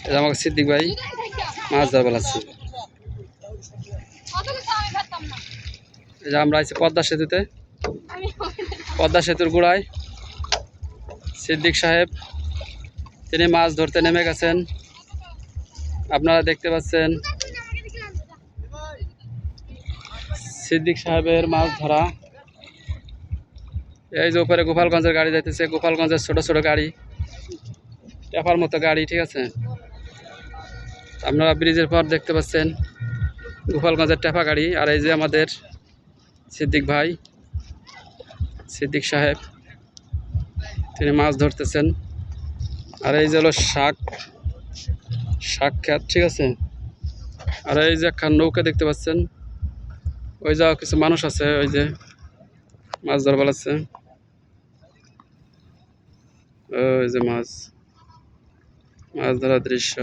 এই যে আমাকে সিদ্দিক ভাই মাছ ধরা বেলাচ্ছি। এই যে আমরা আছি পদ্মা সেতুতে, পদ্মা সেতুর গোড়ায় সিদ্দিক সাহেব তিনি মাছ ধরতে নেমে গেছেন। আপনারা দেখতে পাচ্ছেন সিদ্দিক সাহেবের মাছ ধরা। এই যে উপরে গোপালগঞ্জের গাড়ি যাইতেছে, গোপালগঞ্জের ছোট ছোট গাড়ি, টেপার মতো গাড়ি, ঠিক আছে। আপনারা ব্রিজের পর দেখতে পাচ্ছেন গোপালগঞ্জের টেপা গাড়ি। আর এই যে আমাদের সিদ্দিক ভাই, সিদ্দিক সাহেব তিনি মাছ ধরতেছেন। আর এই যে হলো শাক ক্ষেত, ঠিক আছে। আর এই যে একখান নৌকা দেখতে পাচ্ছেন, ওই যা কিছু মানুষ আছে, ওই যে মাছ ধরা বেলাচ্ছে। ওই যে মাছ ধরার দৃশ্য।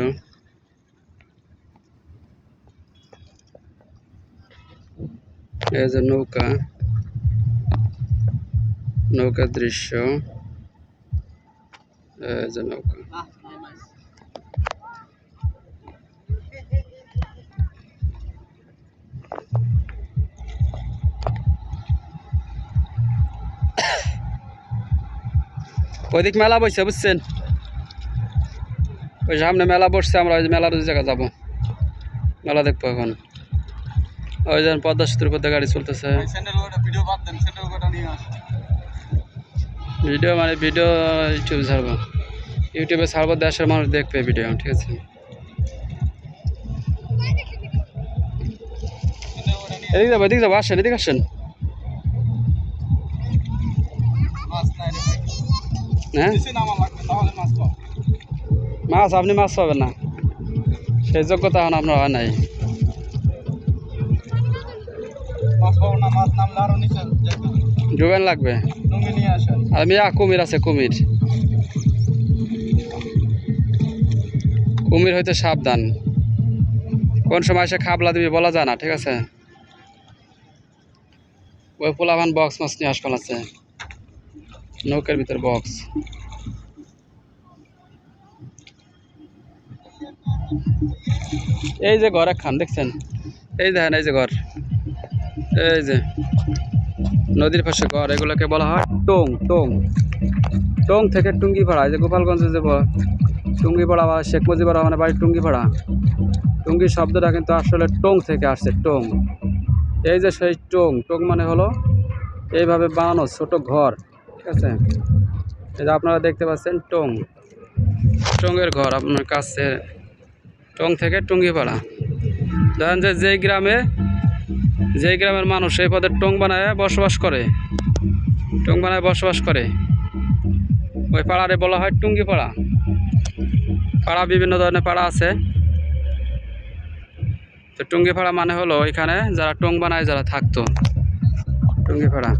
এই যে নৌকার দৃশ্য, এই যে নৌকা। ওইদিক মেলা বসছে বুঝছেন, ওই সামনে মেলা বসছে, আমরা ওই মেলার ওই জায়গা যাবো, মেলা দেখবো এখন। ওই যেন পদ্মা সেতুর উপর গাড়ি চলতেছে। ভিডিও মানে ভিডিও ইউটিউবে ছাড়বো, দেশের মানুষ দেখবে ভিডিও, ঠিক আছে। এদিকে যাবো আসেন, এদিকে আসেন। হ্যাঁ মাছ, আপনি মাছ পাবেন না, সেই যোগ্যতা এখন আপনার হয় নাই। ডুবেন লাগবে। আর কুমির আছে, কুমির হইতে সাবধান, কোন সময় সে খাবলা দিবি বলা যায় না, ঠিক আছে। ওই পোলাভান বক্স মাছ নিয়ে আসপাল আছে, নৌকার ভিতর বক্স। এই যে ঘর একখান দেখছেন, এই দেখেন, এই যে ঘর, এই যে নদীর পাশে ঘর, এগুলোকে বলা হয় টোং। টোং থেকে টুঙ্গিপাড়া, এই যে গোপালগঞ্জে যে টুঙ্গিপাড়া বা শেখ মুজিবুর রহমানের বাড়ি টুঙ্গিপাড়া, টুঙ্গি শব্দটা কিন্তু আসলে টোং থেকে আসছে, টোং। এই যে সেই টোং মানে হলো এইভাবে বানানো ছোট ঘর, ঠিক আছে। এই যে আপনারা দেখতে পাচ্ছেন টোঙের ঘর আপনার কাছে, টোং থেকে টুঙ্গিপাড়া। ধরেন যে যেই গ্রামের মানুষ এই পদের টোং বানায় বসবাস করে, ওই পাড়ারে বলা হয় টুঙ্গিপাড়া। পাড়া বিভিন্ন ধরনের পাড়া আছে, তো টুঙ্গিপাড়া মানে হলো এখানে যারা টোং বানায়, যারা থাকতো, টুঙ্গিপাড়া।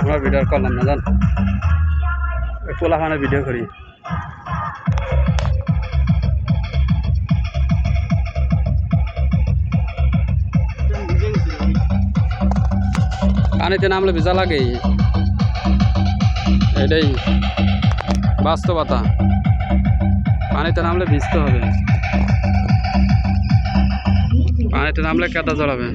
আমরা ভিডিও করলাম না, জান পোলাখানে ভিডিও করি। পানিতে নামলে ভিজা লাগেই, এটাই বাস্তবতা। পানিতে নামলে ভিজতে হবে, পানিতে নামলে কাদা জড়াবে।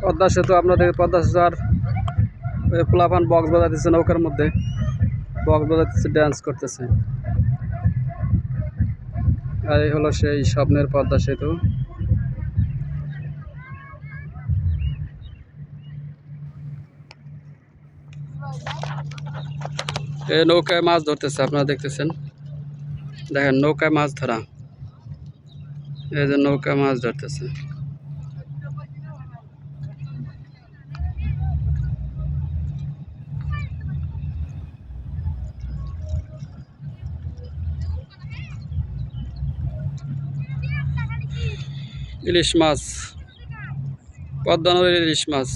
পদ্মা সেতু, আপনাদের পদ্মা সেতু আর পোলাপান বক্স বাজাতেছে, নৌকার মধ্যে বক্স বাজাতেছে, ড্যান্স করতেছে। আর এই হলো সেই স্বপ্নের পদ্মা সেতু। এই নৌকায় মাছ ধরতেছে, আপনারা দেখতেছেন, দেখেন নৌকায় মাছ ধরা, এই যে নৌকায় মাছ ধরতেছে। ইলিশ মাছ, পদ্মা নদীর ইলিশ মাছ।